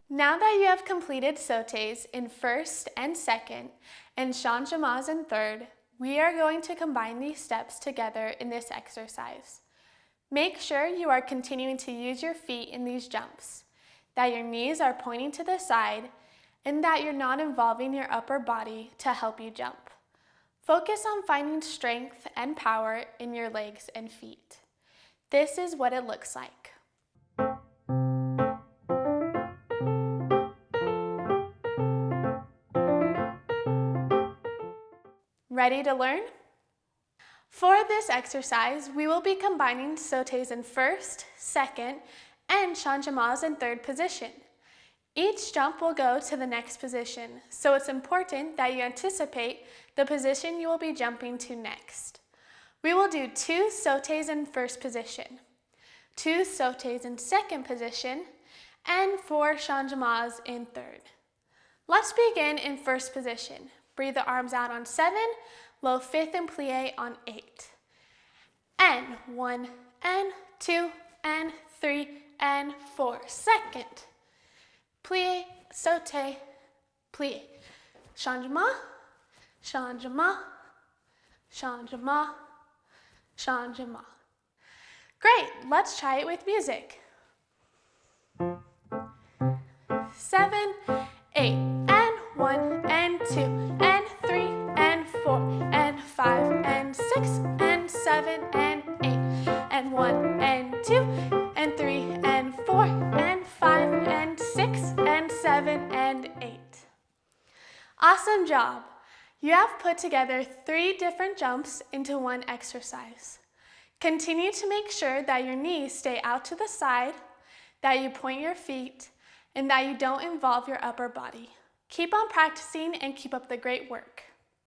Now that you have completed sautés in first and second, and changements in third, we are going to combine these steps together in this exercise. Make sure you are continuing to use your feet in these jumps, that your knees are pointing to the side, and that you're not involving your upper body to help you jump. Focus on finding strength and power in your legs and feet. This is what it looks like. Ready to learn? For this exercise, we will be combining sautés in first, second, and changements in third position. Each jump will go to the next position, so it's important that you anticipate the position you will be jumping to next. We will do 2 sautés in first position, 2 sautés in second position, and 4 changements in third. Let's begin in first position. Breathe the arms out on 7, low 5th and plie on 8. And 1, and 2, and 3, and 4. Second. Plie, sauté, plie. Changement, changement, changement, changement. Great, let's try it with music. 7, 8, and 1, and 2, and 3, and 4, and 5, and 6, and 7, and 8, and 1, and 2, and 3, and 4, and 5, and 6, and 7, and 8. Awesome job! You have put together 3 different jumps into one exercise. Continue to make sure that your knees stay out to the side, that you point your feet, and that you don't involve your upper body. Keep on practicing and keep up the great work.